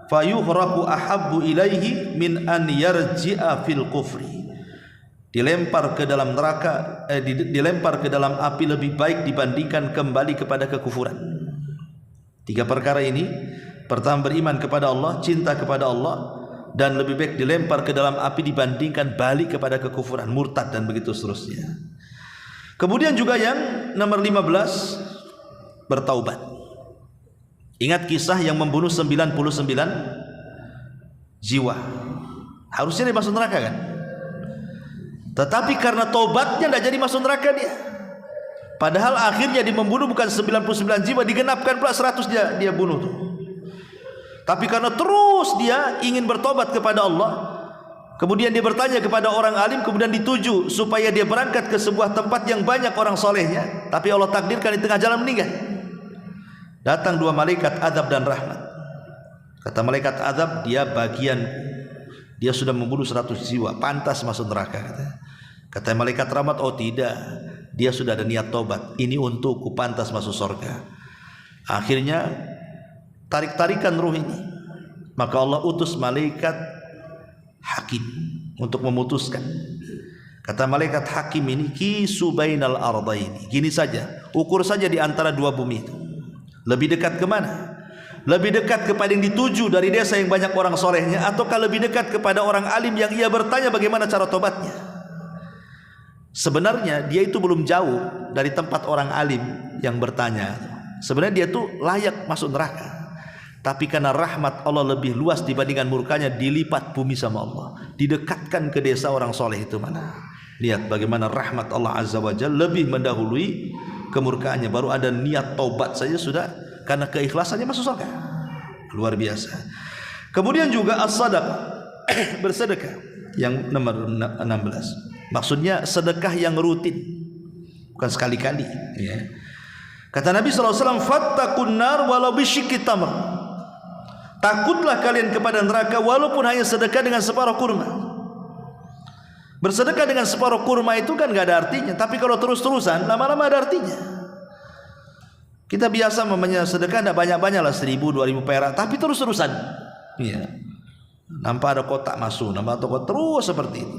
Speaker 1: fayuhraqu ahabbu ilaihi min an yarji'a fil kufri, dilempar ke dalam neraka, dilempar ke dalam api lebih baik dibandingkan kembali kepada kekufuran. 3 perkara ini, pertama beriman kepada Allah, cinta kepada Allah, dan lebih baik dilempar ke dalam api dibandingkan balik kepada kekufuran, murtad dan begitu seterusnya. Kemudian juga yang nomor 15, bertaubat. Ingat kisah yang membunuh 99 jiwa, harusnya dia masuk neraka kan? Tetapi karena taubatnya tidak jadi masuk neraka dia. Padahal akhirnya dia membunuh bukan 99 jiwa, digenapkan pula 100 dia bunuh tuh. Tapi karena terus dia ingin bertobat kepada Allah, kemudian dia bertanya kepada orang alim, kemudian dituju supaya dia berangkat ke sebuah tempat yang banyak orang solehnya, tapi Allah takdirkan di tengah jalan meninggal. Datang 2 malaikat azab dan rahmat. Kata malaikat azab, dia bagian, dia sudah membunuh 100 jiwa, pantas masuk neraka. Kata malaikat rahmat, oh tidak, dia sudah ada niat tobat, ini untukku, pantas masuk surga. Akhirnya tarik-tarikan ruh ini, maka Allah utus malaikat hakim untuk memutuskan. Kata malaikat hakim ini, kisu bainal ardaini, gini saja, ukur saja di antara 2 bumi itu, lebih dekat kemana? Lebih dekat kepada yang dituju dari desa yang banyak orang solehnya, ataukah lebih dekat kepada orang alim yang ia bertanya bagaimana cara tobatnya? Sebenarnya dia itu belum jauh dari tempat orang alim yang bertanya. Sebenarnya dia itu layak masuk neraka, tapi karena rahmat Allah lebih luas dibandingkan murkanya, dilipat bumi sama Allah, didekatkan ke desa orang soleh itu mana. Lihat bagaimana rahmat Allah Azza wa Jalla lebih mendahului kemurkaannya. Baru ada niat taubat saja sudah, karena keikhlasannya masuk surga. Luar biasa. Kemudian juga as-sadaqah, bersedekah, yang nomor 16. Maksudnya sedekah yang rutin, bukan sekali-kali ya. Kata Nabi SAW, fattaqun nar walau bisyikki tamr, takutlah kalian kepada neraka walaupun hanya sedekah dengan separuh kurma. Bersedekah dengan separuh kurma itu kan gak ada artinya, tapi kalau terus-terusan lama-lama ada artinya. Kita biasa memangnya sedekah tidak banyak-banyak lah, 1.000, 2.000 perak, tapi terus-terusan ya. Nampak ada kotak masuk, nampak ada kotak, terus seperti itu.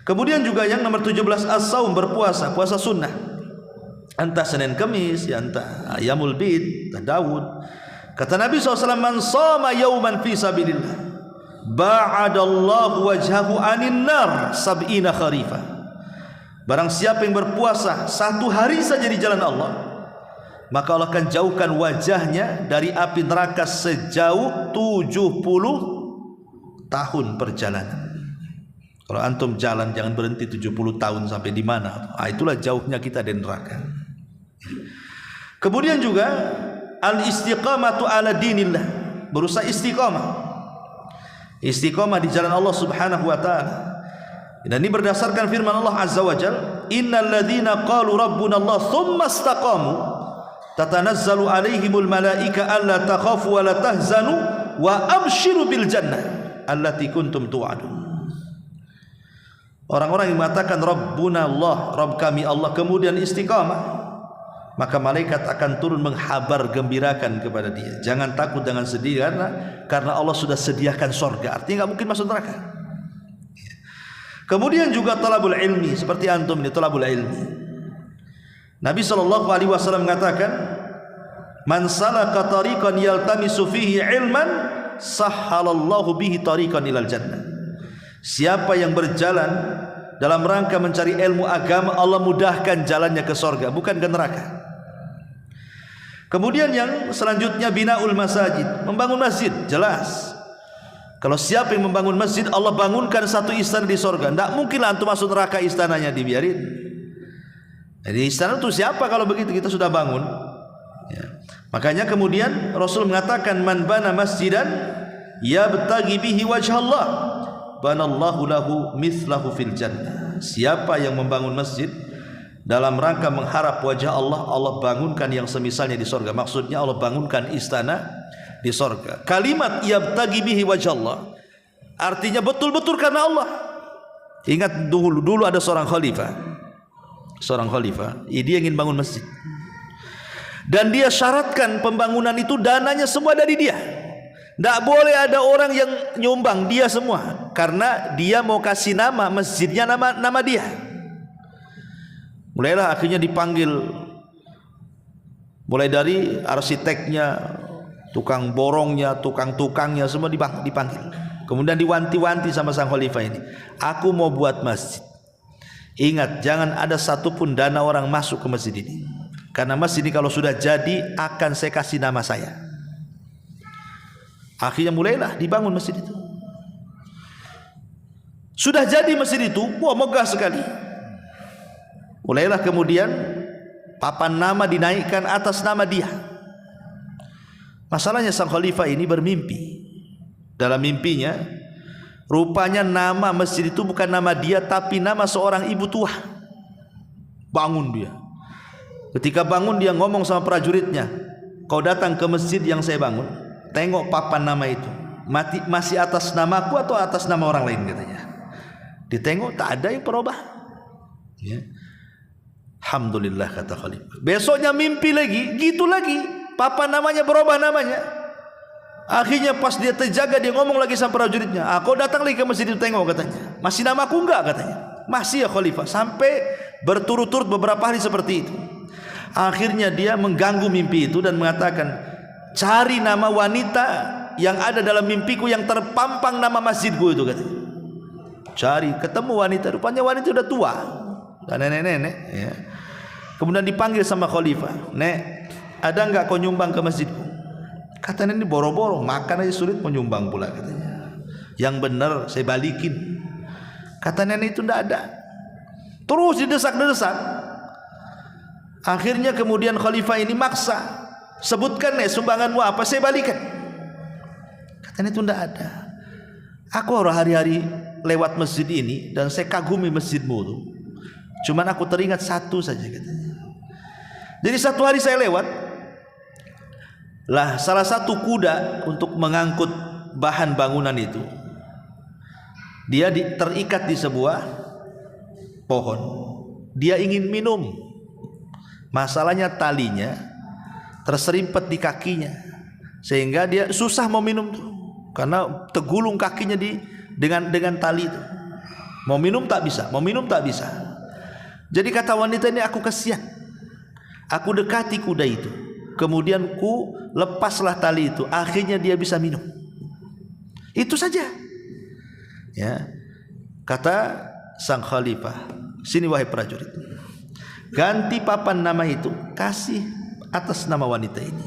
Speaker 1: Kemudian juga yang nomor 17, as-saum, berpuasa, puasa sunnah, entah Senin Kamis ya, entah Ayamul Bid, entah Daud. Kata Nabi SAW, man shoma yauman fi sabilillah ba'adallahu wajhahu anin nar sab'ina kharifah. Barang siapa yang berpuasa 1 hari saja di jalan Allah, maka Allah akan jauhkan wajahnya dari api neraka sejauh 70 tahun perjalanan. Kalau antum jalan jangan berhenti 70 tahun sampai di mana. Itulah jauhnya kita dari neraka. Kemudian juga al-istiqamatu ala dinillah, berusaha istiqamah. Istiqamah di jalan Allah Subhanahu wa taala. Dan ini berdasarkan firman Allah Azza wa Jalla, innal ladzina qalu rabbuna Allah tsumma istaqamu tatanazzalu alaihimul malaika alla takhafu wa la tahzanu wa abshiru bil jannah allati kuntum tu'adun. Orang-orang yang mengatakan Rabbuna Allah, Rabb kami Allah, kemudian istiqamah, maka malaikat akan turun menghabar gembirakan kepada dia, jangan takut, jangan sedih, karena Allah sudah sediakan surga. Artinya nggak mungkin masuk neraka. Kemudian juga talabul ilmi, seperti antum ini talabul ilmi. Nabi SAW mengatakan, man salaka tariqan yaltamisu fihi ilman sahhalallahu bihi tariqan ilal jannah. Siapa yang berjalan dalam rangka mencari ilmu agama, Allah mudahkan jalannya ke surga, bukan ke neraka. Kemudian yang selanjutnya binaul masajid, membangun masjid. Jelas kalau siapa yang membangun masjid, Allah bangunkan satu istana di surga. Tidak mungkinlah antum masuk neraka istananya dibiarin. Jadi istana itu siapa kalau begitu kita sudah bangun ya. Makanya kemudian Rasul mengatakan, man bana masjidan yabtaghi bihi wajhallah banallahu lahu mithlahu fil jannah. Siapa yang membangun masjid dalam rangka mengharap wajah Allah, Allah bangunkan yang semisalnya di surga. Maksudnya Allah bangunkan istana di surga. Kalimat yabtaghi bihi wajhallah artinya betul-betul karena Allah. Ingat dulu ada seorang khalifah, dia ingin bangun masjid dan dia syaratkan pembangunan itu dananya semua dari dia. Tidak boleh ada orang yang nyumbang, dia semua, karena dia mau kasih nama masjidnya nama dia. Mulailah akhirnya dipanggil, mulai dari arsiteknya, tukang borongnya, tukang-tukangnya semua dipanggil. Kemudian diwanti-wanti sama sang khalifah ini, aku mau buat masjid. Ingat, jangan ada satupun dana orang masuk ke masjid ini, karena masjid ini kalau sudah jadi akan saya kasih nama saya. Akhirnya mulailah dibangun masjid itu. Sudah jadi masjid itu, wah megah sekali. Mulailah kemudian papan nama dinaikkan atas nama dia. Masalahnya sang khalifah ini bermimpi. Dalam mimpinya, rupanya nama masjid itu bukan nama dia, tapi nama seorang ibu tua. Bangun dia. Ketika bangun dia ngomong sama prajuritnya, kau datang ke masjid yang saya bangun, tengok papan nama itu, masih atas namaku atau atas nama orang lain, katanya. Ditengok tak ada yang berubah ya. Alhamdulillah, kata khalifah. Besoknya mimpi lagi, gitu lagi, papan namanya berubah namanya. Akhirnya pas dia terjaga, dia ngomong lagi sama prajuritnya, kau datang lagi ke masjid itu, tengok, katanya. Masih namaku enggak, katanya. Masih ya khalifah. Sampai berturut-turut beberapa hari seperti itu. Akhirnya dia mengganggu mimpi itu dan mengatakan, cari nama wanita yang ada dalam mimpiku yang terpampang nama masjidku itu, katanya. Cari, ketemu wanita, rupanya wanita sudah tua, dan nenek-nenek ya. Kemudian dipanggil sama khalifah, nek, ada enggak kau nyumbang ke masjidku? Kata nenek, boro-boro makan aja sulit mau nyumbang pula, katanya. Yang benar saya balikin. Kata nenek, itu enggak ada. Terus didesak-desak. Akhirnya kemudian khalifah ini maksa, sebutkan nih sumbanganmu apa, saya balikan. Katanya itu tidak ada. Aku hari-hari lewat masjid ini dan saya kagumi masjidmu tuh. Cuman aku teringat satu saja, katanya. Jadi satu hari saya lewat, lah salah satu kuda untuk mengangkut bahan bangunan itu, dia terikat di sebuah pohon. Dia ingin minum. Masalahnya talinya terserimpet di kakinya, sehingga dia susah mau minum tuh, karena tergulung kakinya dengan tali itu. Mau minum tak bisa, mau minum tak bisa. Jadi kata wanita ini, aku kasihan, aku dekati kuda itu, kemudian ku lepaslah tali itu, akhirnya dia bisa minum. Itu saja ya. Kata sang khalifah, sini wahai prajurit, ganti papan nama itu, kasih atas nama wanita ini.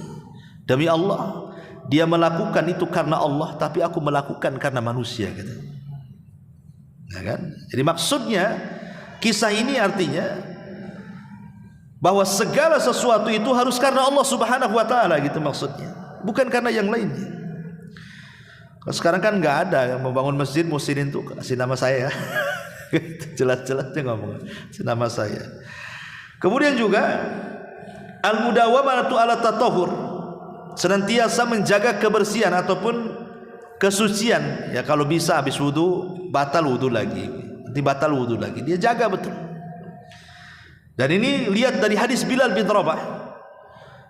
Speaker 1: Demi Allah, dia melakukan itu karena Allah, tapi aku melakukan karena manusia, gitu. Nah, kan? Jadi maksudnya kisah ini artinya bahwa segala sesuatu itu harus karena Allah Subhanahu wa taala, gitu maksudnya. Bukan karena yang lainnya. Kalau sekarang kan enggak ada yang membangun masjid muslimin itu kasih nama saya. Jelas-jelas dia ngomong nama saya. Kemudian juga al-mudawamatu ala tatahhur, senantiasa menjaga kebersihan ataupun kesucian. Ya kalau bisa habis wudu batal wudu lagi, nanti batal wudu lagi, dia jaga betul. Dan ini lihat dari hadis Bilal bin Rabah,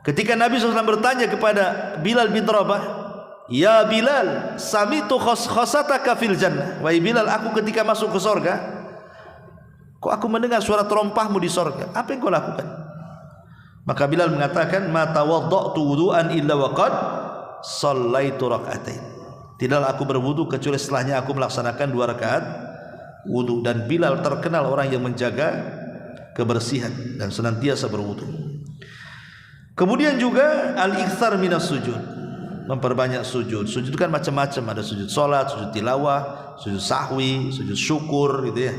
Speaker 1: ketika Nabi SAW bertanya kepada Bilal bin Rabah, ya Bilal, samitu khosataka fil jannah, wahai Bilal, aku ketika masuk ke surga, kok aku mendengar suara terompahmu di surga, apa yang kau lakukan? Maka Bilal mengatakan, ma tawadda'tu wudu'an illa waqad shallaitu rak'atain. Tidaklah aku berwudu kecuali setelahnya aku melaksanakan 2 rakaat wudu, dan Bilal terkenal orang yang menjaga kebersihan dan senantiasa berwudu. Kemudian juga al-iktsar minas sujud, memperbanyak sujud. Sujud kan macam-macam, ada sujud salat, sujud tilawah, sujud sahwi, sujud syukur gitu ya.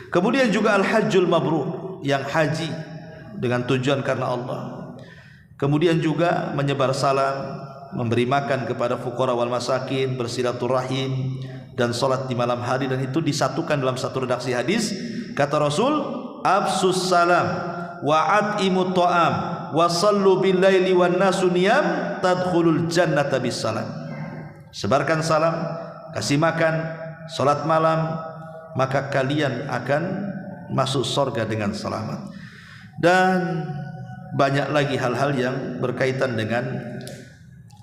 Speaker 1: Kemudian juga al-hajjul mabrur, yang haji dengan tujuan karena Allah. Kemudian juga menyebar salam, memberi makan kepada fuqara wal masakin, bersilaturahim, dan salat di malam hari. Dan itu disatukan dalam satu redaksi hadis. Kata Rasul, absus salam wa at'imut ta'am wa sallu bil laili wan nasu niyam tadkhulul jannata bis salam. Sebarkan salam, kasih makan, salat malam, maka kalian akan masuk surga dengan selamat. Dan banyak lagi hal-hal yang berkaitan dengan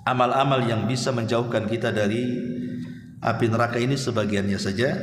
Speaker 1: amal-amal yang bisa menjauhkan kita dari api neraka ini, sebagiannya saja.